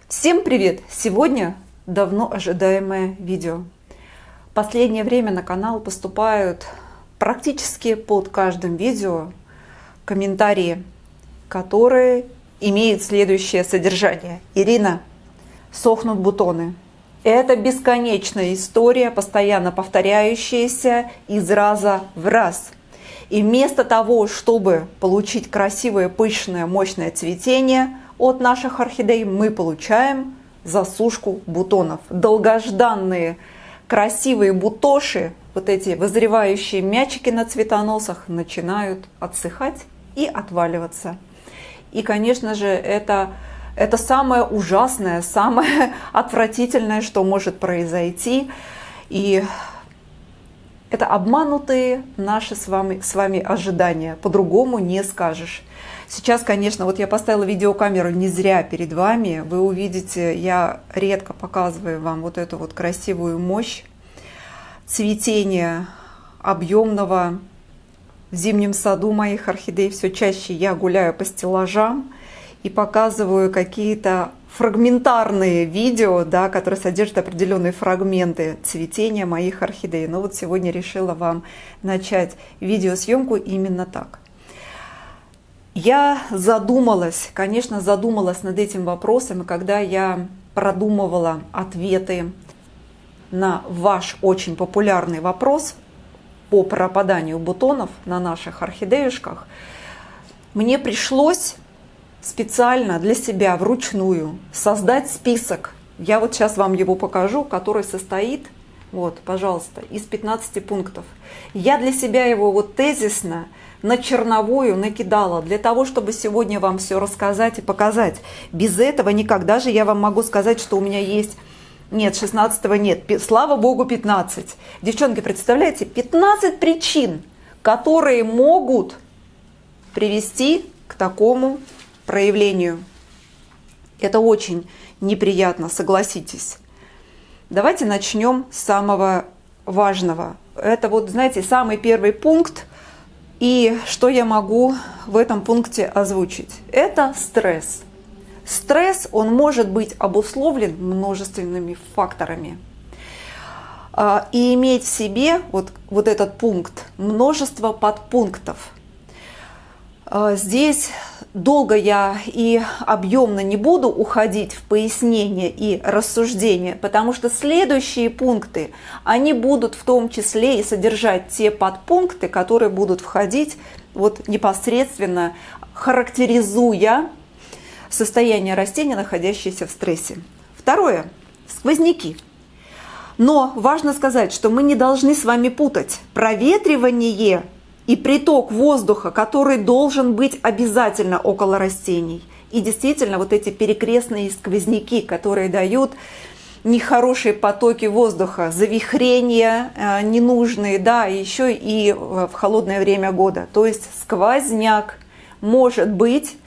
Всем привет! Сегодня давно ожидаемое видео. В последнее время на канал поступают практически под каждым видео комментарии, которые имеют следующее содержание. Ирина, сохнут бутоны. Это бесконечная история, постоянно повторяющаяся из раза в раз. И вместо того, чтобы получить красивое, пышное, мощное цветение от наших орхидей, мы получаем засушку бутонов. Долгожданные красивые бутоши, вот эти вызревающие мячики на цветоносах, начинают отсыхать и отваливаться. И, конечно же, это самое ужасное, самое отвратительное, что может произойти. И это обманутые наши с вами ожидания. По-другому не скажешь. Сейчас, конечно, вот я поставила видеокамеру не зря перед вами. Вы увидите, я редко показываю вам вот эту вот красивую мощь цветения объемного в зимнем саду моих орхидей. Все чаще я гуляю по стеллажам и показываю какие-то фрагментарные видео, да, которые содержат определенные фрагменты цветения моих орхидей. Но вот сегодня решила вам начать видеосъемку именно так. Я задумалась, конечно, задумалась над этим вопросом, и когда я продумывала ответы на ваш очень популярный вопрос по пропаданию бутонов на наших орхидеюшках, мне пришлось специально для себя вручную создать список. Я вот сейчас вам его покажу, который состоит, вот, пожалуйста, из 15 пунктов. Я для себя его вот тезисно на черновую накидала, для того, чтобы сегодня вам все рассказать и показать. Без этого никак. Даже я вам могу сказать, что у меня есть... Нет, 16-го нет. Слава богу, 15. Девчонки, представляете, 15 причин, которые могут привести к такому проявлению. Это очень неприятно, согласитесь. Давайте начнем с самого важного. Это вот, знаете, самый первый пункт. И что я могу в этом пункте озвучить? Это стресс. Стресс, он может быть обусловлен множественными факторами. И иметь в себе вот этот пункт множество подпунктов. Здесь долго я и объемно не буду уходить в пояснение и рассуждение, потому что следующие пункты, они будут в том числе и содержать те подпункты, которые будут входить вот непосредственно характеризуя состояние растения, находящееся в стрессе. Второе. Сквозняки. Но важно сказать, что мы не должны с вами путать проветривание и приток воздуха, который должен быть обязательно около растений. И действительно, вот эти перекрестные сквозняки, которые дают нехорошие потоки воздуха, завихрения ненужные, да, еще и в холодное время года. То есть сквозняк может быть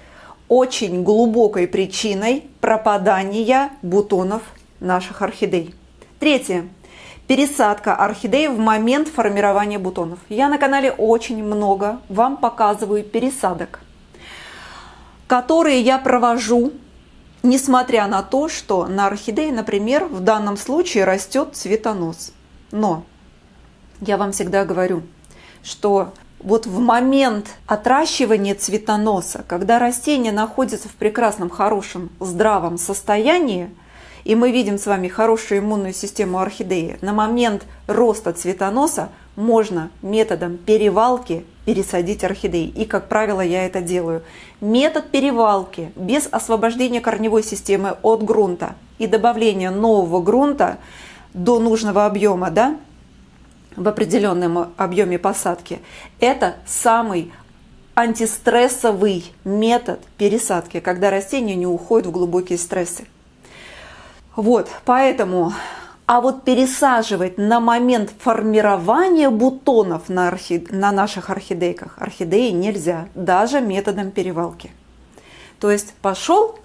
очень глубокой причиной пропадания бутонов наших орхидей. Третье. Пересадка орхидей в момент формирования бутонов. Я на канале очень много вам показываю пересадок, которые я провожу, несмотря на то, что на орхидее, например, в данном случае растет цветонос. Но я вам всегда говорю, что вот в момент отращивания цветоноса, когда растение находится в прекрасном, хорошем, здравом состоянии, и мы видим с вами хорошую иммунную систему орхидеи, на момент роста цветоноса можно методом перевалки пересадить орхидеи. И, как правило, я это делаю. Метод перевалки без освобождения корневой системы от грунта и добавления нового грунта до нужного объема, да, в определенном объеме посадки, это самый антистрессовый метод пересадки, когда растение не уходит в глубокие стрессы. Вот, поэтому, а вот пересаживать на момент формирования бутонов на наших орхидеи нельзя, даже методом перевалки. То есть пошел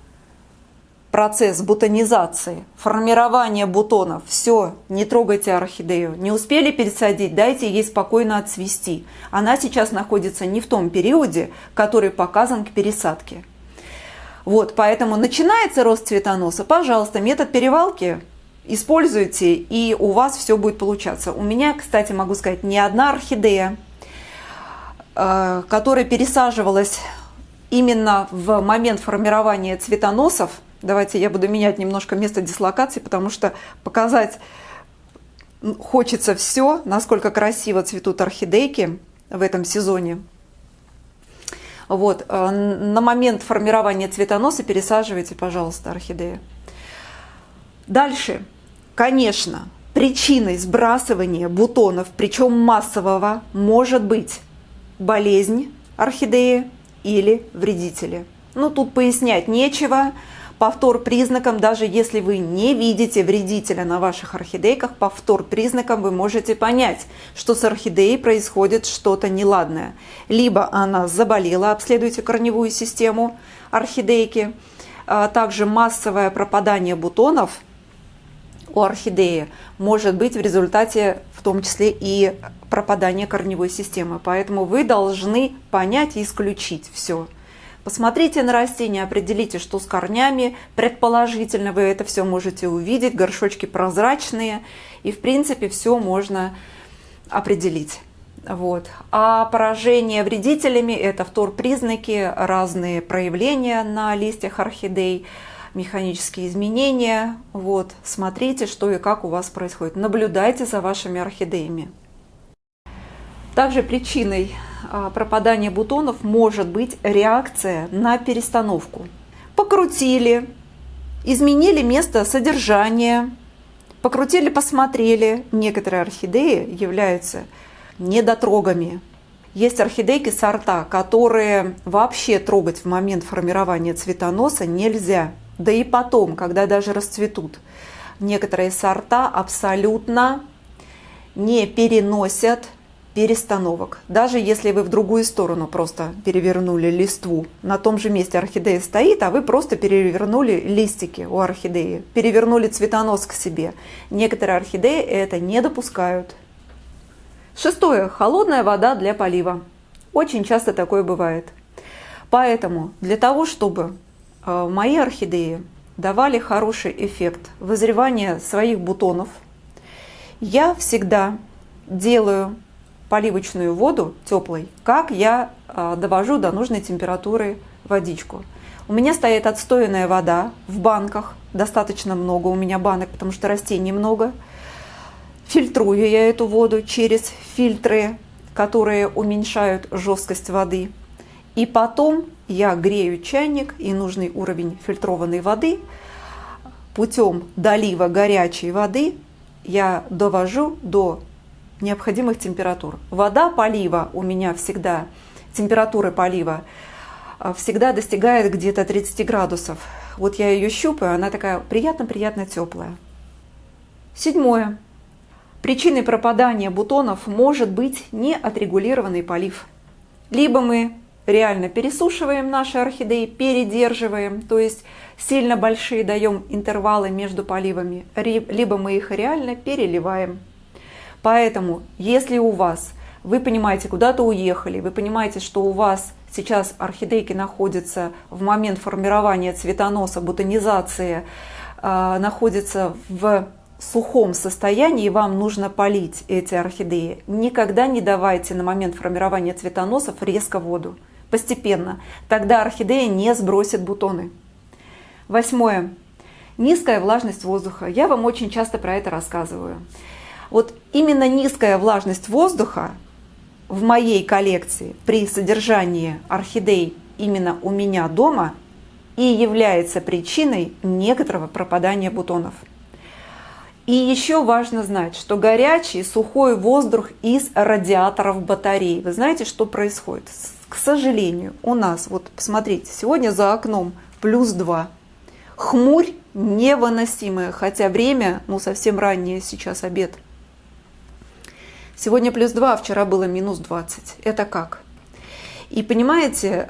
процесс бутонизации, формирования бутонов, все, не трогайте орхидею, не успели пересадить, дайте ей спокойно отцвести. Она сейчас находится не в том периоде, который показан к пересадке. Вот, поэтому начинается рост цветоноса, пожалуйста, метод перевалки используйте, и у вас все будет получаться. У меня, кстати, могу сказать, не одна орхидея, которая пересаживалась именно в момент формирования цветоносов. Давайте я буду менять немножко место дислокации, потому что показать хочется все, насколько красиво цветут орхидейки в этом сезоне. Вот, на момент формирования цветоноса пересаживайте, пожалуйста, орхидеи. Дальше, конечно, причиной сбрасывания бутонов, причем массового, может быть болезнь орхидеи или вредители. Ну, тут пояснять нечего. По вторпризнакам, даже если вы не видите вредителя на ваших орхидейках, по вторпризнакам вы можете понять, что с орхидеей происходит что-то неладное. Либо она заболела, обследуйте корневую систему орхидейки. Также массовое пропадание бутонов у орхидеи может быть в результате, в том числе и пропадания корневой системы. Поэтому вы должны понять и исключить все. Посмотрите на растения, определите, что с корнями. Предположительно, вы это все можете увидеть. Горшочки прозрачные. И, в принципе, все можно определить. Вот. А поражение вредителями – это вторпризнаки, разные проявления на листьях орхидей, механические изменения. Вот. Смотрите, что и как у вас происходит. Наблюдайте за вашими орхидеями. Также причиной пропадания бутонов может быть реакция на перестановку. Покрутили, изменили место содержания, покрутили, посмотрели. Некоторые орхидеи являются недотрогами. Есть орхидейки сорта, которые вообще трогать в момент формирования цветоноса нельзя. Да и потом, когда даже расцветут. Некоторые сорта абсолютно не переносят перестановок. Даже если вы в другую сторону просто перевернули листву, на том же месте орхидея стоит, а вы просто перевернули листики у орхидеи, перевернули цветонос к себе. Некоторые орхидеи это не допускают. Шестое. Холодная вода для полива. Очень часто такое бывает. Поэтому для того, чтобы мои орхидеи давали хороший эффект вызревания своих бутонов, я всегда делаю поливочную воду теплой, как я довожу до нужной температуры водичку. У меня стоит отстоянная вода в банках, достаточно много у меня банок, потому что растений много. Фильтрую я эту воду через фильтры, которые уменьшают жесткость воды. И потом я грею чайник и нужный уровень фильтрованной воды путем долива горячей воды я довожу до необходимых температур. Вода полива у меня всегда, температура полива всегда достигает где-то 30 градусов. Вот я ее щупаю, она такая приятно-приятно теплая. Седьмое. Причиной пропадания бутонов может быть неотрегулированный полив. Либо мы реально пересушиваем наши орхидеи, передерживаем, то есть сильно большие даем интервалы между поливами, либо мы их реально переливаем. Поэтому, если у вас, вы понимаете, куда-то уехали, вы понимаете, что у вас сейчас орхидейки находятся в момент формирования цветоноса, бутонизации, находятся в сухом состоянии, и вам нужно полить эти орхидеи, никогда не давайте на момент формирования цветоносов резко воду, постепенно. Тогда орхидея не сбросит бутоны. Восьмое. Низкая влажность воздуха. Я вам очень часто про это рассказываю. Вот именно низкая влажность воздуха в моей коллекции при содержании орхидей именно у меня дома и является причиной некоторого пропадания бутонов. И еще важно знать, что горячий сухой воздух из радиаторов батарей. Вы знаете, что происходит? К сожалению, у нас, вот посмотрите, сегодня за окном +2. Хмурь невыносимая, хотя время, совсем раннее, сейчас обед. Сегодня +2, а вчера было -20. Это как? И понимаете,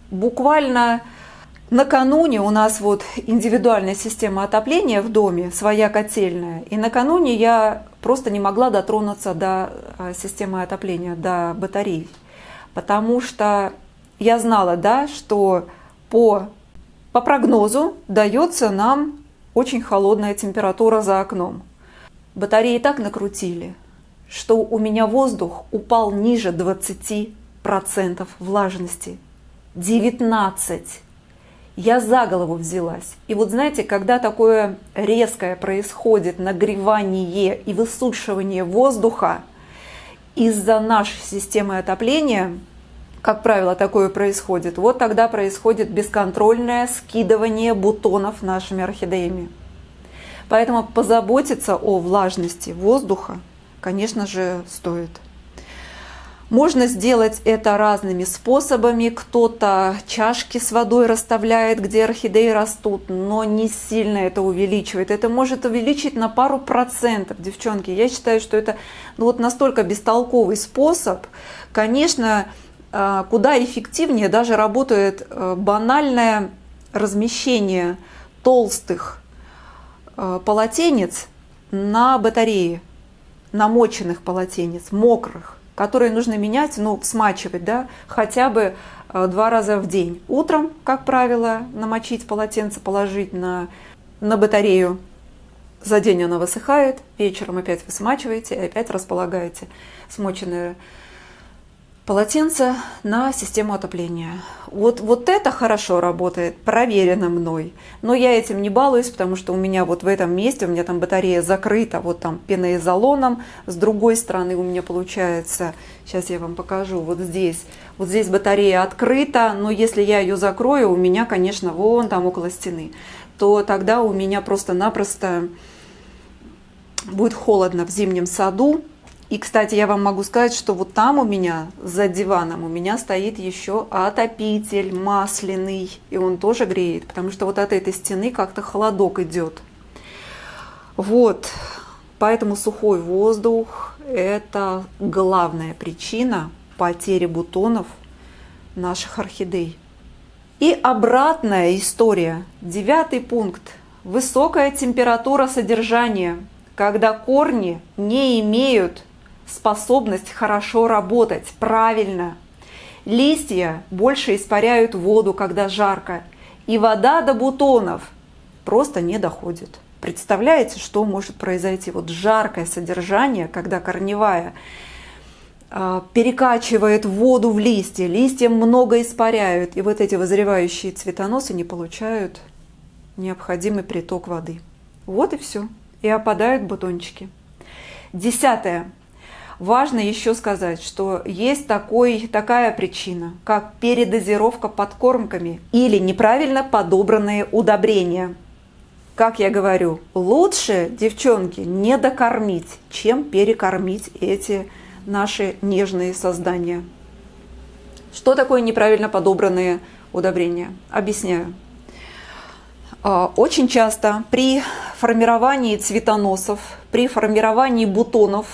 буквально накануне у нас вот индивидуальная система отопления в доме, своя котельная. И накануне я просто не могла дотронуться до системы отопления, до батарей. Потому что я знала, да, что по прогнозу дается нам очень холодная температура за окном. Батареи так накрутили, что у меня воздух упал ниже 20% влажности. 19%. Я за голову взялась. И вот знаете, когда такое резкое происходит нагревание и высушивание воздуха из-за нашей системы отопления, как правило, такое происходит, вот тогда происходит бесконтрольное скидывание бутонов нашими орхидеями. Поэтому позаботиться о влажности воздуха, конечно же, стоит. Можно сделать это разными способами. Кто-то чашки с водой расставляет, где орхидеи растут, но не сильно это увеличивает. Это может увеличить на пару процентов, девчонки. Я считаю, что это вот настолько бестолковый способ. Конечно, куда эффективнее даже работает банальное размещение толстых полотенец на батарее, намоченных полотенец, мокрых, которые нужно менять, смачивать, да, хотя бы 2 раза в день. Утром, как правило, намочить полотенце, положить на батарею. За день оно высыхает, вечером опять вы смачиваете и опять располагаете смоченное полотенце на систему отопления. Вот это хорошо работает, проверено мной. Но я этим не балуюсь, потому что у меня вот в этом месте, у меня там батарея закрыта, вот там пеноизолоном. С другой стороны у меня получается, сейчас я вам покажу, вот здесь батарея открыта, но если я ее закрою, у меня, конечно, вон там около стены, то тогда у меня просто-напросто будет холодно в зимнем саду. И, кстати, я вам могу сказать, что вот там у меня, за диваном, у меня стоит еще отопитель масляный. И он тоже греет, потому что вот от этой стены как-то холодок идет. Вот, поэтому сухой воздух – это главная причина потери бутонов наших орхидей. И обратная история. 9-й пункт. Высокая температура содержания, когда корни не имеют способность хорошо работать, правильно. Листья больше испаряют воду, когда жарко, и вода до бутонов просто не доходит. Представляете, что может произойти? Вот жаркое содержание, когда корневая перекачивает воду в листья, листья много испаряют, и вот эти вызревающие цветоносы не получают необходимый приток воды. Вот и все. И опадают бутончики. 10. Важно еще сказать, что есть такая причина, как передозировка подкормками или неправильно подобранные удобрения. Как я говорю, лучше, девчонки, не докормить, чем перекормить эти наши нежные создания. Что такое неправильно подобранные удобрения? Объясняю. Очень часто при формировании цветоносов, при формировании бутонов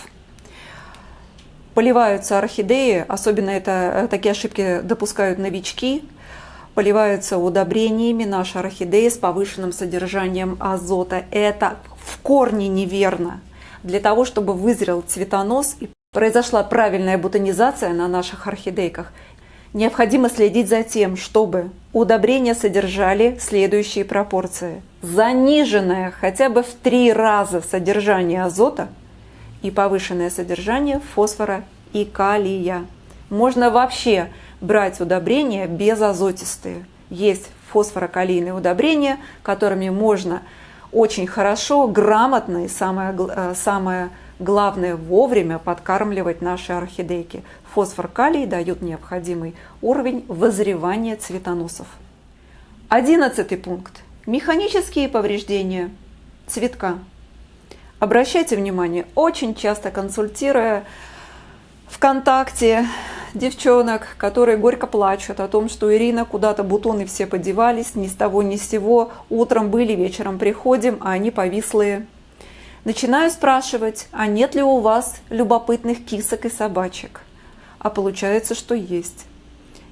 поливаются орхидеи, особенно такие ошибки допускают новички, поливаются удобрениями наши орхидеи с повышенным содержанием азота. Это в корне неверно. Для того, чтобы вызрел цветонос и произошла правильная бутонизация на наших орхидейках, необходимо следить за тем, чтобы удобрения содержали следующие пропорции. Заниженное хотя бы в 3 раза содержание азота и повышенное содержание фосфора и калия. Можно вообще брать удобрения безазотистые. Есть фосфорокалийные удобрения, которыми можно очень хорошо, грамотно и самое главное вовремя подкармливать наши орхидейки. Фосфор, калий дают необходимый уровень вызревания цветоносов. 11 пункт. Механические повреждения цветка. Обращайте внимание, очень часто консультируя ВКонтакте девчонок, которые горько плачут о том, что Ирина, куда-то бутоны все подевались, ни с того ни с сего, утром были, вечером приходим, а они повислые. Начинаю спрашивать, а нет ли у вас любопытных кисок и собачек? А получается, что есть.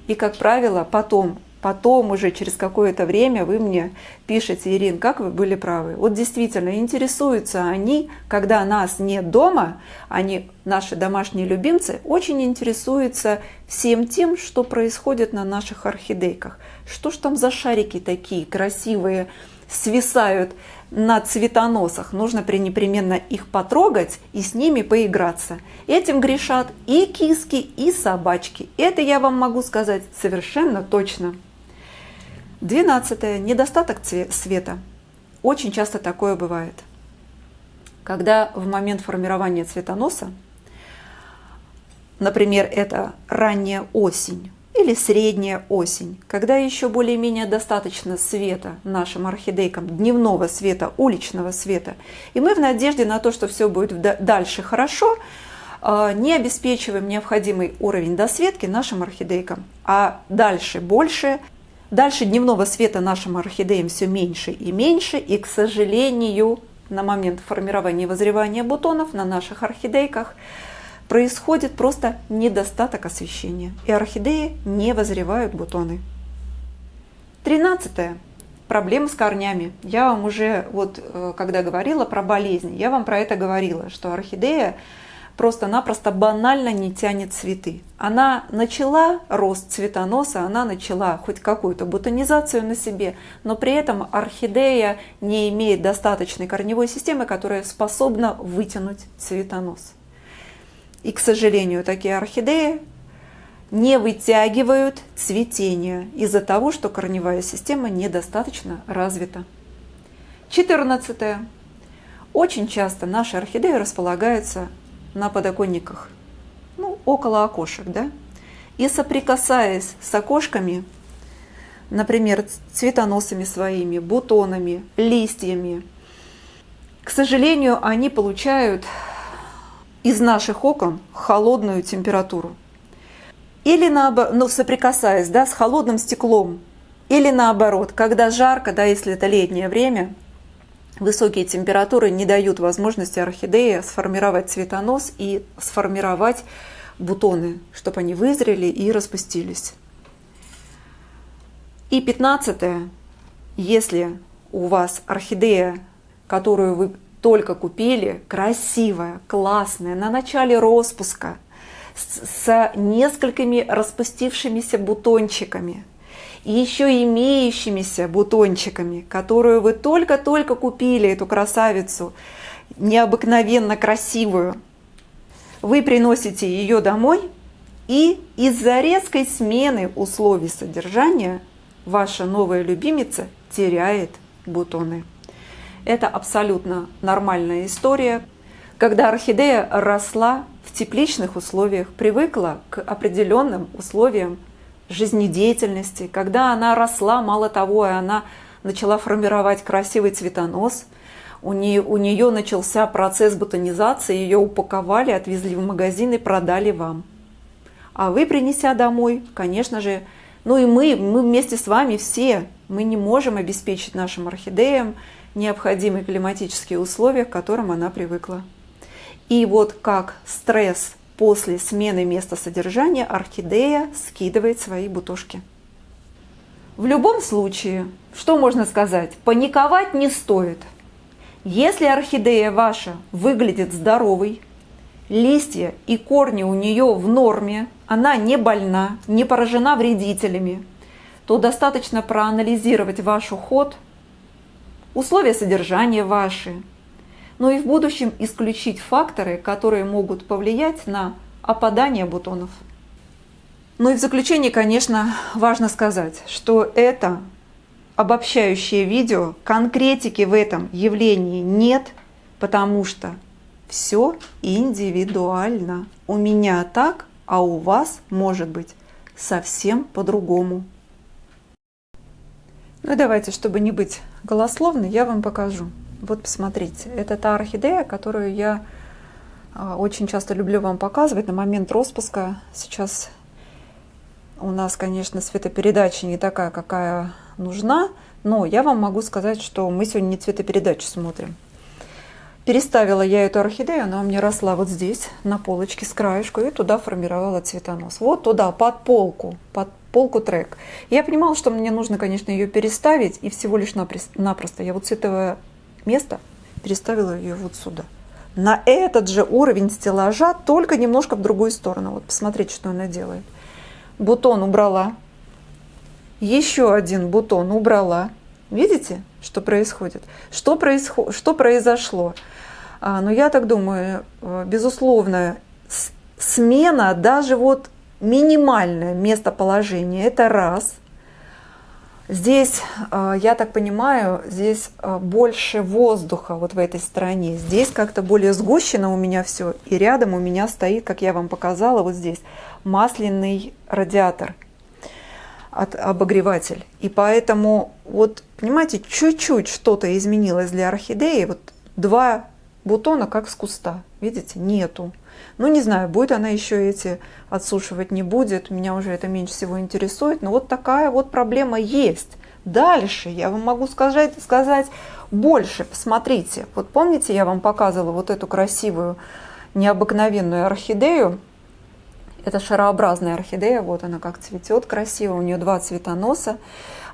И, как правило, потом Потом уже через какое-то время вы мне пишете: Ирин, как вы были правы. Вот действительно интересуются они, когда нас нет дома, они, наши домашние любимцы, очень интересуются всем тем, что происходит на наших орхидейках. Что ж там за шарики такие красивые свисают на цветоносах? Нужно непременно их потрогать и с ними поиграться. Этим грешат и киски, и собачки. Это я вам могу сказать совершенно точно. 12. Недостаток света. Очень часто такое бывает. Когда в момент формирования цветоноса, например, это ранняя осень или средняя осень, когда еще более-менее достаточно света нашим орхидейкам, дневного света, уличного света, и мы в надежде на то, что все будет дальше хорошо, не обеспечиваем необходимый уровень досветки нашим орхидейкам, а дальше больше. Дальше дневного света нашим орхидеям все меньше и меньше, и, к сожалению, на момент формирования и вызревания бутонов на наших орхидейках происходит просто недостаток освещения, и орхидеи не вызревают бутоны. 13. Проблемы с корнями. Я вам уже, когда говорила про болезни, я вам про это говорила, что орхидея просто-напросто банально не тянет цветы. Она начала рост цветоноса, она начала хоть какую-то бутонизацию на себе, но при этом орхидея не имеет достаточной корневой системы, которая способна вытянуть цветонос. И, к сожалению, такие орхидеи не вытягивают цветение из-за того, что корневая система недостаточно развита. 14. Очень часто наши орхидеи располагаются на подоконниках, около окошек, да? И соприкасаясь с окошками, например, цветоносами своими, бутонами, листьями, к сожалению, они получают из наших окон холодную температуру. Или наоборот, соприкасаясь, с холодным стеклом, или наоборот, когда жарко, если это летнее время, высокие температуры не дают возможности орхидее сформировать цветонос и сформировать бутоны, чтобы они вызрели и распустились. И 15. Если у вас орхидея, которую вы только купили, красивая, классная, на начале распуска, с несколькими распустившимися бутончиками, и еще имеющимися бутончиками, которую вы только-только купили, эту красавицу, необыкновенно красивую, вы приносите ее домой, и из-за резкой смены условий содержания ваша новая любимица теряет бутоны. Это абсолютно нормальная история, когда орхидея росла в тепличных условиях, привыкла к определенным условиям жизнедеятельности, когда она росла, мало того, и она начала формировать красивый цветонос, у нее начался процесс бутонизации, ее упаковали, отвезли в магазин и продали вам. А вы, принеся домой, конечно же, и мы вместе с вами все, мы не можем обеспечить нашим орхидеям необходимые климатические условия, к которым она привыкла. И как стресс после смены места содержания орхидея скидывает свои бутошки. В любом случае, что можно сказать? Паниковать не стоит. Если орхидея ваша выглядит здоровой, листья и корни у нее в норме, она не больна, не поражена вредителями, то достаточно проанализировать ваш уход, условия содержания ваши, и в будущем исключить факторы, которые могут повлиять на опадание бутонов. И в заключение, конечно, важно сказать, что это обобщающее видео, конкретики в этом явлении нет, потому что все индивидуально. У меня так, а у вас может быть совсем по-другому. Давайте, чтобы не быть голословной, я вам покажу. Посмотрите, это та орхидея, которую я очень часто люблю вам показывать на момент распуска. Сейчас у нас, конечно, цветопередача не такая, какая нужна, но я вам могу сказать, что мы сегодня не цветопередачу смотрим. Переставила я эту орхидею, она у меня росла вот здесь, на полочке с краешку, и туда формировала цветонос. Вот туда, под полку трек. Я понимала, что мне нужно, конечно, ее переставить, и всего лишь напросто я вот с этого места переставила ее вот сюда. На этот же уровень стеллажа, только немножко в другую сторону. Вот посмотрите, что она делает. Бутон убрала. Еще один бутон убрала. Видите, что происходит? Что произошло? Ну, я так думаю, безусловно, смена, даже вот минимальное местоположение, это раз. Здесь, я так понимаю, здесь больше воздуха вот в этой стороне. Здесь как-то более сгущено у меня все. И рядом у меня стоит, как я вам показала, вот здесь масляный радиатор, обогреватель. И поэтому, вот, понимаете, чуть-чуть что-то изменилось для орхидеи. Вот 2 бутона как с куста. Видите, нету. Ну, не знаю, будет она еще эти отсушивать, не будет. Меня уже это меньше всего интересует. Но вот такая вот проблема есть. Дальше я вам могу сказать больше. Посмотрите. Вот помните, я вам показывала вот эту красивую, необыкновенную орхидею. Это шарообразная орхидея. Вот она как цветет красиво. У нее 2 цветоноса.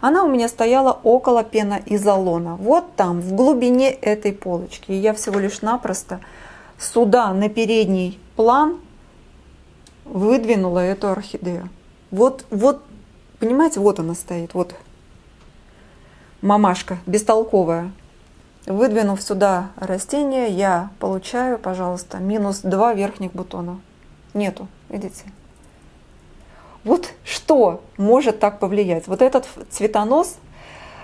Она у меня стояла около пеноизолона. Вот там, в глубине этой полочки. И я всего лишь напросто сюда, на передний план, выдвинула эту орхидею. Вот, понимаете, вот она стоит. Вот мамашка бестолковая. Выдвинув сюда растение, я получаю, пожалуйста, минус 2 верхних бутона. Нету, видите? Вот что может так повлиять? Вот этот цветонос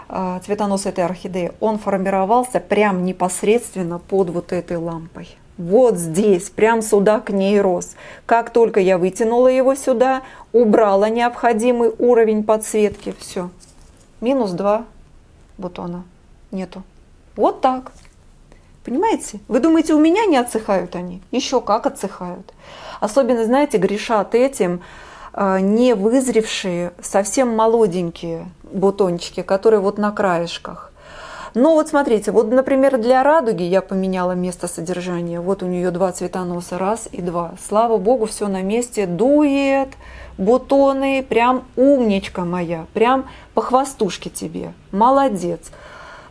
этой орхидеи, он формировался прям непосредственно под вот этой лампой. Вот здесь, прям сюда к ней рос. Как только я вытянула его сюда, убрала необходимый уровень подсветки, все, минус 2 бутона нету. Вот так. Понимаете? Вы думаете, у меня не отсыхают они? Еще как отсыхают. Особенно, знаете, грешат этим не вызревшие, совсем молоденькие бутончики, которые вот на краешках. Но вот смотрите, вот, например, для радуги я поменяла место содержания. Вот у нее 2 цветоноса, 1 и 2. Слава богу, все на месте, дует, бутоны, прям умничка моя, прям по хвостушке тебе, молодец.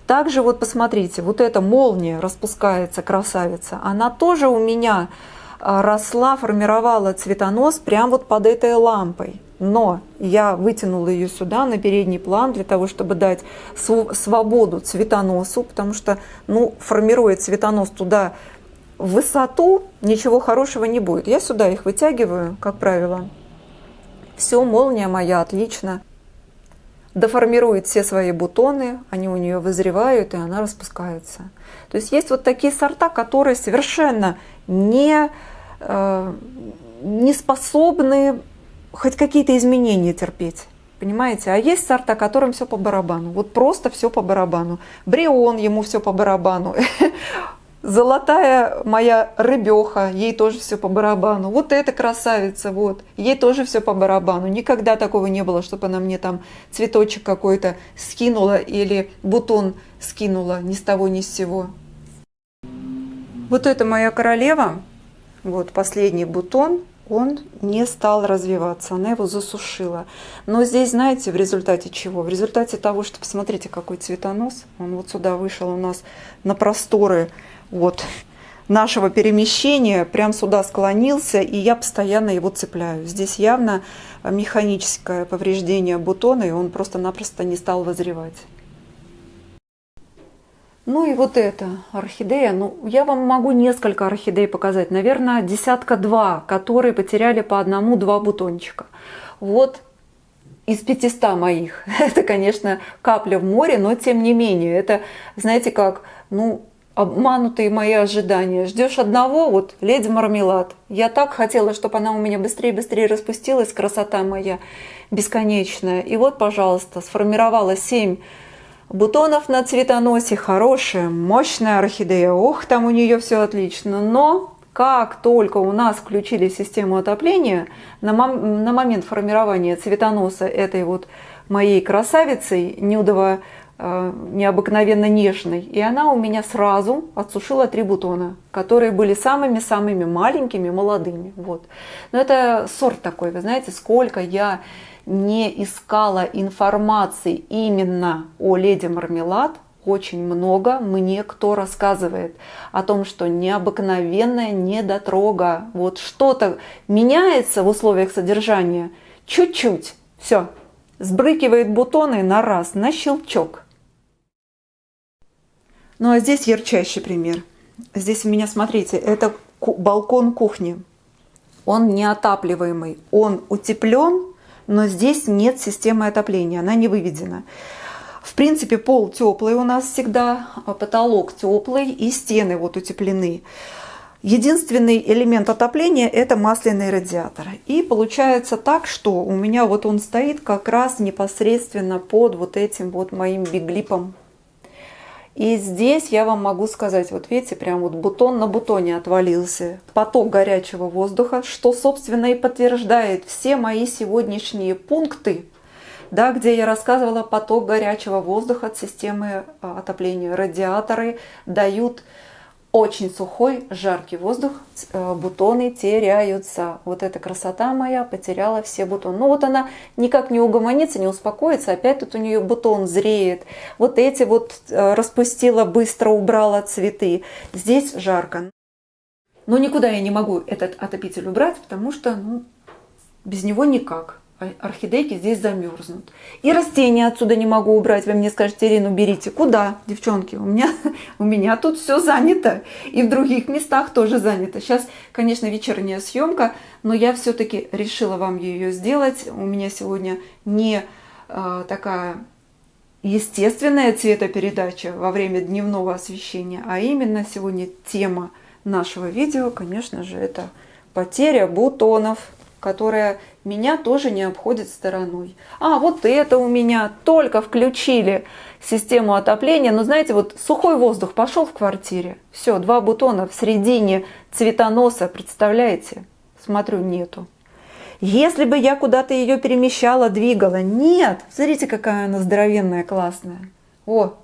Также вот посмотрите, вот эта молния распускается, красавица, она тоже у меня росла, формировала цветонос прям вот под этой лампой. Но я вытянула ее сюда, на передний план, для того, чтобы дать свободу цветоносу, потому что, ну, формируя цветонос туда в высоту, ничего хорошего не будет. Я сюда их вытягиваю, как правило. Все, молния моя отлично доформирует все свои бутоны, они у нее вызревают, и она распускается. То есть есть вот такие сорта, которые совершенно не способны хоть какие-то изменения терпеть, понимаете? А есть сорта, которым все по барабану, вот просто все по барабану. Брион, ему все по барабану. Золотая моя рыбеха, ей тоже все по барабану. Вот эта красавица, вот, ей тоже все по барабану. Никогда такого не было, чтобы она мне там цветочек какой-то скинула или бутон скинула ни с того ни с сего. Вот это моя королева, вот последний бутон, он не стал развиваться, она его засушила. Но здесь, знаете, в результате чего? В результате того, что, посмотрите, какой цветонос, он вот сюда вышел у нас на просторы вот нашего перемещения, прям сюда склонился, и я постоянно его цепляю. Здесь явно механическое повреждение бутона, и он просто-напросто не стал вызревать. Ну и вот эта орхидея, ну я вам могу несколько орхидей показать, наверное, 10-2, которые потеряли по 1-2 бутончика. Вот из 500 моих. Это, конечно, капля в море, но тем не менее, это, знаете, как, ну, обманутые мои ожидания. Ждешь одного, вот, леди мармелад. Я так хотела, чтобы она у меня быстрее-быстрее распустилась, красота моя бесконечная. И вот, пожалуйста, сформировала 7 бутонов на цветоносе, хорошая, мощная орхидея. Ох, там у нее все отлично. Но как только у нас включили систему отопления, на момент формирования цветоноса этой вот моей красавицей, необыкновенно нежной. И она у меня сразу отсушила 3 бутона, которые были самыми-самыми маленькими, молодыми. Вот. Но это сорт такой, вы знаете, сколько я не искала информации именно о леди Мармелад, очень много мне кто рассказывает о том, что необыкновенная недотрога. Вот что-то меняется в условиях содержания чуть-чуть. Все, сбрыкивает бутоны на раз, на щелчок. Ну а здесь ярчайший пример. Здесь у меня, смотрите, это балкон кухни. Он неотапливаемый, он утеплен, но здесь нет системы отопления, она не выведена. В принципе, пол теплый у нас всегда, потолок теплый и стены вот утеплены. Единственный элемент отопления – это масляный радиатор. И получается так, что у меня вот он стоит как раз непосредственно под вот этим вот моим биглипом. И здесь я вам могу сказать, вот видите, прям вот бутон на бутоне отвалился. Поток горячего воздуха, что, собственно, и подтверждает все мои сегодняшние пункты, да, где я рассказывала, поток горячего воздуха от системы отопления. Радиаторы дают очень сухой, жаркий воздух, бутоны теряются. Вот эта красота моя потеряла все бутоны. Ну вот она никак не угомонится, не успокоится, опять тут у нее бутон зреет. Вот эти вот распустила, быстро убрала цветы. Здесь жарко. Но никуда я не могу этот отопитель убрать, потому что без него никак. Орхидейки здесь замерзнут. И растения отсюда не могу убрать. Вы мне скажете: Ирина, уберите. Куда, девчонки? У меня тут все занято. И в других местах тоже занято. Сейчас, конечно, вечерняя съемка, но я все-таки решила вам ее сделать. У меня сегодня не такая естественная цветопередача во время дневного освещения, а именно сегодня тема нашего видео, конечно же, это потеря бутонов, которая меня тоже не обходит стороной. А вот это у меня только включили систему отопления. Но знаете, вот сухой воздух пошел в квартире. Все, 2 бутона в середине цветоноса, представляете? Смотрю, нету. Если бы я куда-то ее перемещала, двигала, нет. Смотрите, какая она здоровенная, классная. О,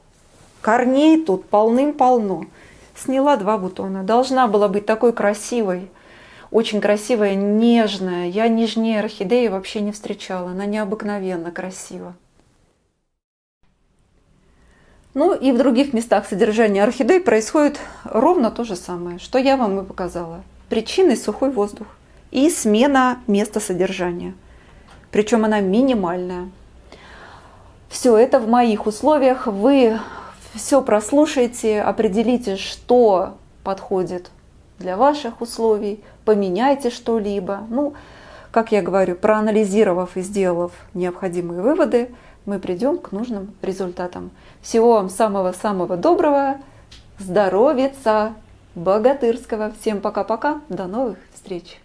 корней тут полным-полно. Сняла 2 бутона. Должна была быть такой красивой. Очень красивая, нежная. Я нежнее орхидеи вообще не встречала. Она необыкновенно красива. Ну и в других местах содержания орхидей происходит ровно то же самое, что я вам и показала. Причиной сухой воздух и смена места содержания. Причем она минимальная. Все это в моих условиях. Вы все прослушайте, определите, что подходит для ваших условий, поменяйте что-либо. Ну, как я говорю, проанализировав и сделав необходимые выводы, мы придем к нужным результатам. Всего вам самого-самого доброго, здоровица богатырского. Всем пока-пока, до новых встреч!